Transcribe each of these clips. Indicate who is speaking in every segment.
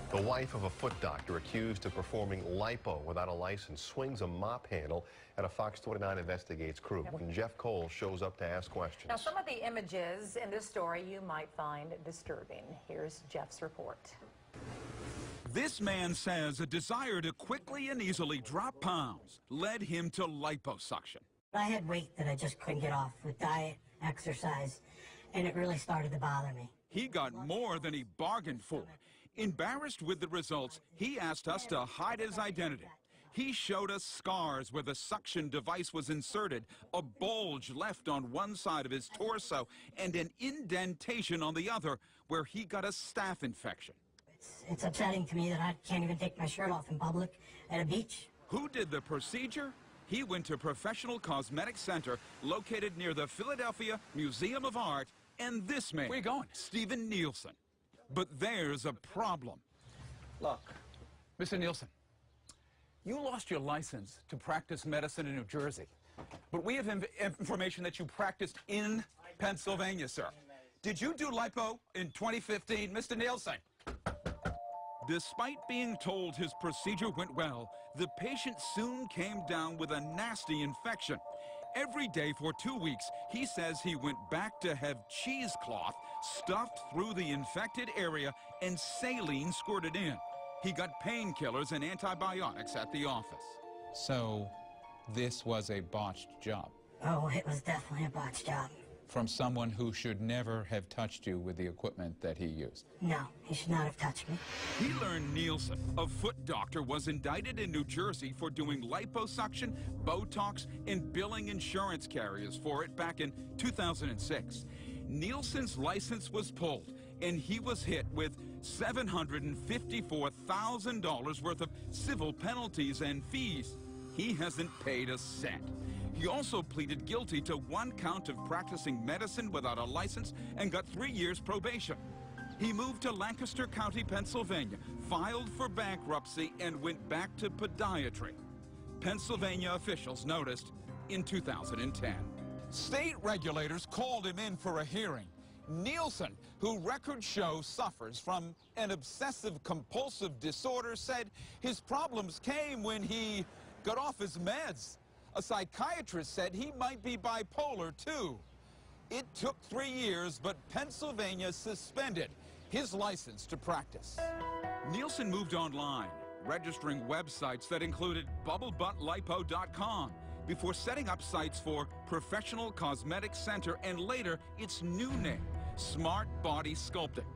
Speaker 1: The wife of a foot doctor accused of performing lipo without a license swings a mop handle at a Fox 29 Investigates crew when Jeff Cole shows up to ask questions.
Speaker 2: Now, some of the images in this story you might find disturbing. Here's Jeff's report.
Speaker 3: This man says a desire to quickly and easily drop pounds led him to liposuction.
Speaker 4: I had weight that I just couldn't get off with diet, exercise, and it really started to bother me.
Speaker 3: He got more than he bargained for. Embarrassed with the results, he asked us to hide his identity. He showed us scars where the suction device was inserted, a bulge left on one side of his torso, and an indentation on the other where he got a staph infection.
Speaker 4: It's upsetting to me that I can't even take my shirt off in public at a beach.
Speaker 3: Who did the procedure? He went to Professional Cosmetic Center, located near the Philadelphia Museum of Art, and this man, where you going? Steven Neilson. But there's a problem.
Speaker 5: Look, Mr. Neilson, you lost your license to practice medicine in New Jersey, but we have information that you practiced in Pennsylvania, sir. Did you do lipo in 2015, Mr. Neilson?
Speaker 3: Despite being told his procedure went well, the patient soon came down with a nasty infection. Every day for 2 weeks, he says he went back to have cheesecloth stuffed through the infected area and saline squirted in. He got painkillers and antibiotics at the office.
Speaker 6: So this was a botched job?
Speaker 4: Oh, it was definitely a botched job.
Speaker 6: From someone who should never have touched you with the equipment that he used?
Speaker 4: No, he should not have touched me.
Speaker 3: He learned Neilson, a foot doctor, was indicted in New Jersey for doing liposuction, Botox, and billing insurance carriers for it back in 2006. Neilson's license was pulled, and he was hit with $754,000 worth of civil penalties and fees. He hasn't paid a cent. He also pleaded guilty to 1 count of practicing medicine without a license and got 3 years probation. He moved to Lancaster County, Pennsylvania, filed for bankruptcy, and went back to podiatry. Pennsylvania officials noticed in 2010.
Speaker 7: State regulators called him in for a hearing. Neilson, who records show suffers from an obsessive-compulsive disorder, said his problems came when he got off his meds. A psychiatrist said he might be bipolar, too. It took 3 years, but Pennsylvania suspended his license to practice.
Speaker 3: Neilson moved online, registering websites that included bubblebuttlipo.com before setting up sites for Professional Cosmetic Center and later its new name, Smart Body Sculpting.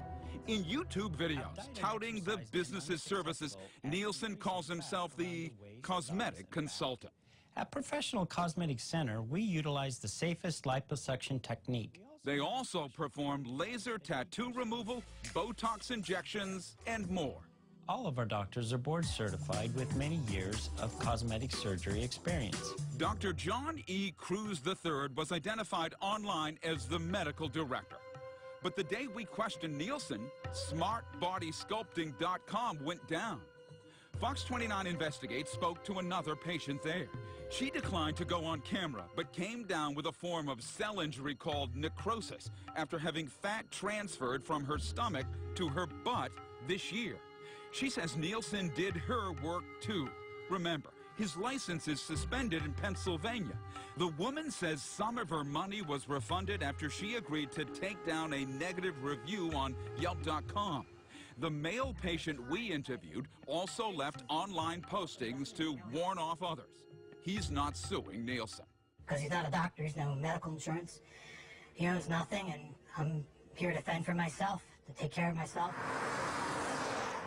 Speaker 3: In YouTube videos touting the business's services, Neilson calls himself the cosmetic consultant.
Speaker 8: At Professional Cosmetic Center, we utilize the safest liposuction technique.
Speaker 3: They also perform laser tattoo removal, Botox injections, and more.
Speaker 8: All of our doctors are board certified with many years of cosmetic surgery experience.
Speaker 3: Dr. John E. Cruz III was identified online as the medical director. But the day we questioned Neilson, smartbodysculpting.com went down. Fox 29 Investigates spoke to another patient there. She declined to go on camera, but came down with a form of cell injury called necrosis after having fat transferred from her stomach to her butt this year. She says Neilson did her work too. Remember, his license is suspended in Pennsylvania. The woman says some of her money was refunded after she agreed to take down a negative review on Yelp.com. The male patient we interviewed also left online postings to warn off others. He's not suing Neilson.
Speaker 4: Because he's not a doctor, he's no medical insurance. He owns nothing, and I'm here to fend for myself, to take care of myself.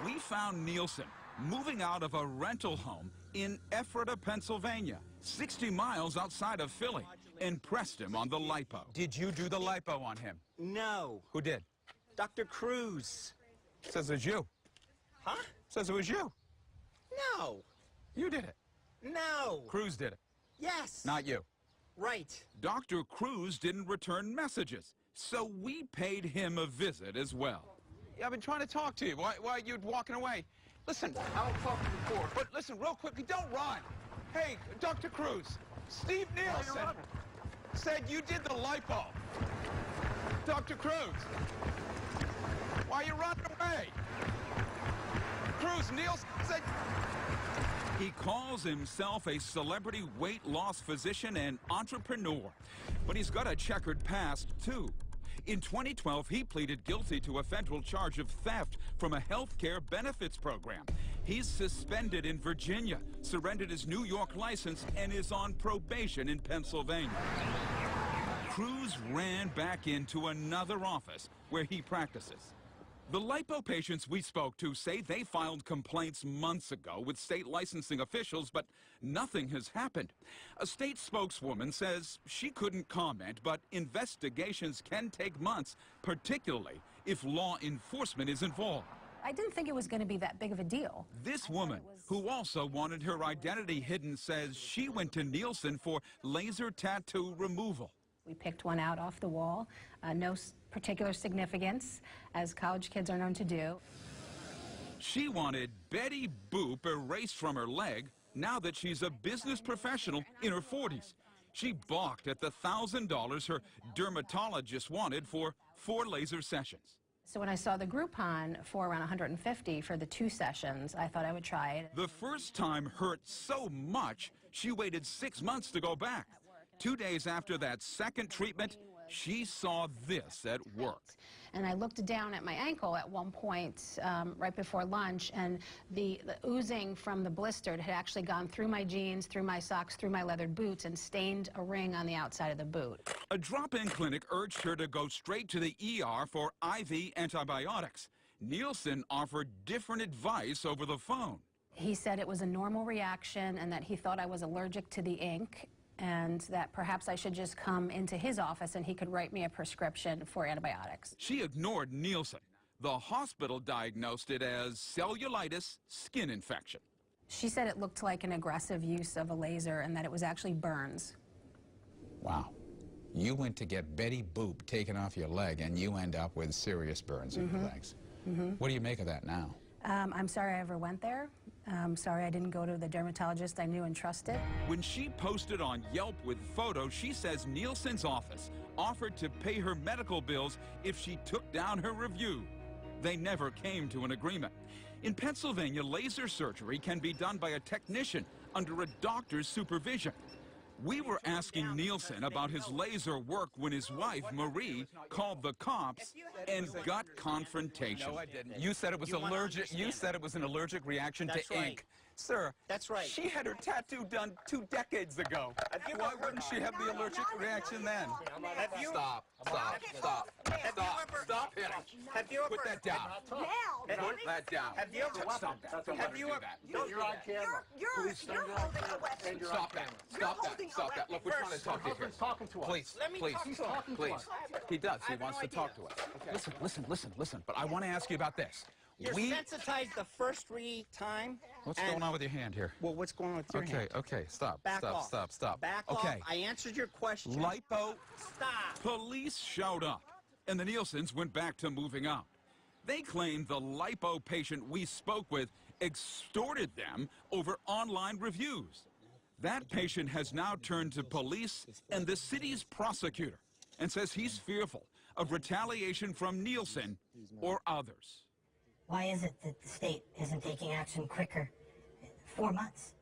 Speaker 3: We found Neilson moving out of a rental home in Ephrata, Pennsylvania, 60 miles outside of Philly, and pressed him on the lipo.
Speaker 5: Did you do the lipo on him?
Speaker 9: No.
Speaker 5: Who did?
Speaker 9: Dr. Cruz.
Speaker 5: Says it was you.
Speaker 9: Huh?
Speaker 5: Says it was you.
Speaker 9: No.
Speaker 5: You did it.
Speaker 9: No.
Speaker 5: Cruz did it.
Speaker 9: Yes.
Speaker 5: Not you.
Speaker 9: Right.
Speaker 3: Dr. Cruz didn't return messages, so we paid him a visit as well.
Speaker 7: Yeah, I've been trying to talk to you. Why are you walking away? Listen,
Speaker 9: I will talk before.
Speaker 7: but listen, real quickly, don't run. Hey, Dr. Cruz, Steve Neilson said you did the lipo. Dr. Cruz, why are you running away? Neilson.
Speaker 3: He calls himself a celebrity weight loss physician and entrepreneur, but he's got a checkered past, too. In 2012, he pleaded guilty to a federal charge of theft from a health care benefits program. He's suspended in Virginia, surrendered his New York license, and is on probation in Pennsylvania. Cruz ran back into another office where he practices. The lipo patients we spoke to say they filed complaints months ago with state licensing officials, but nothing has happened. A state spokeswoman says she couldn't comment, but investigations can take months, particularly if law enforcement is involved.
Speaker 10: I didn't think it was going to be that big of a deal.
Speaker 3: This woman, who also wanted her identity hidden, says she went to Neilson for laser tattoo removal.
Speaker 10: We picked one out off the wall, no particular significance, as college kids are known to do.
Speaker 3: She wanted Betty Boop erased from her leg now that she's a business professional in her 40s. She balked at the $1,000 her dermatologist wanted for 4 laser sessions.
Speaker 10: So when I saw the Groupon for around $150 for the 2 sessions, I thought I would try it.
Speaker 3: The first time hurt so much, she waited 6 months to go back. 2 days after that second treatment, she saw this at work.
Speaker 10: And I looked down at my ankle at one point right before lunch, and the oozing from the blister had actually gone through my jeans, through my socks, through my leathered boots, and stained a ring on the outside of the boot.
Speaker 3: A drop-in clinic urged her to go straight to the ER for IV antibiotics. Neilson offered different advice over the phone.
Speaker 10: He said it was a normal reaction and that he thought I was allergic to the ink, and that perhaps I should just come into his office and he could write me a prescription for antibiotics.
Speaker 3: She ignored Neilson. The hospital diagnosed it as cellulitis, skin infection.
Speaker 10: She said it looked like an aggressive use of a laser and that it was actually burns.
Speaker 6: Wow. You went to get Betty Boop taken off your leg, and you end up with serious burns in your legs. What do you make of that now?
Speaker 10: I'm sorry I ever went there. I'm sorry I didn't go to the dermatologist I knew and trusted.
Speaker 3: When she posted on Yelp with photos, she says Neilson's office offered to pay her medical bills if she took down her review. They never came to an agreement. In Pennsylvania, laser surgery can be done by a technician under a doctor's supervision. We were asking Neilson about his laser work when his wife, Marie, called the cops and got confrontation.
Speaker 5: No, I didn't. You said it was allergic. You said it was an allergic reaction to ink. Sir,
Speaker 9: That's right.
Speaker 5: she had her tattoo done 2 decades ago. Why wouldn't she have the allergic reaction then? Stop hitting.
Speaker 9: Have you ever...
Speaker 5: Put that down. Put that down.
Speaker 9: Have you ever...
Speaker 5: Stop that. Don't
Speaker 9: Have
Speaker 5: let her
Speaker 9: you
Speaker 5: do
Speaker 9: ever...
Speaker 5: that.
Speaker 9: You're on camera. You're holding a weapon.
Speaker 5: Stop that. Stop that. Look, we're trying to talk to you here.
Speaker 1: Talking to us.
Speaker 5: Please,
Speaker 9: Let me
Speaker 5: please,
Speaker 9: talk to him.
Speaker 5: please. He does. He
Speaker 9: have no
Speaker 5: wants to
Speaker 9: idea.
Speaker 5: talk to us. Listen. But I want to ask you about this.
Speaker 9: You're sensitized the first time.
Speaker 5: What's going on with your hand here?
Speaker 9: Well, what's going on with your hand?
Speaker 5: Okay, stop.
Speaker 9: Back off.
Speaker 5: Stop.
Speaker 9: Back
Speaker 5: okay.
Speaker 9: off. I answered your question.
Speaker 3: Lipo.
Speaker 9: Stop.
Speaker 3: Police showed up, and the Neilsons went back to moving out. They claimed the lipo patient we spoke with extorted them over online reviews. That patient has now turned to police and the city's prosecutor and says he's fearful of retaliation from Neilson or others.
Speaker 4: Why is it that the state isn't taking action quicker? 4 months.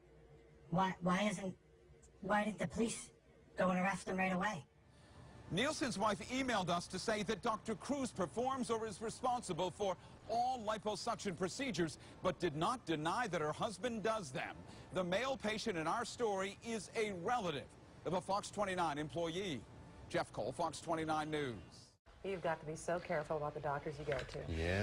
Speaker 4: Why didn't the police go and arrest him right away?
Speaker 7: Neilson's wife emailed us to say that Dr. Cruz performs or is responsible for all liposuction procedures, but did not deny that her husband does them. The male patient in our story is a relative of a Fox 29 employee. Jeff Cole, Fox 29 News.
Speaker 2: You've got to be so careful about the doctors you go to.
Speaker 1: Yeah.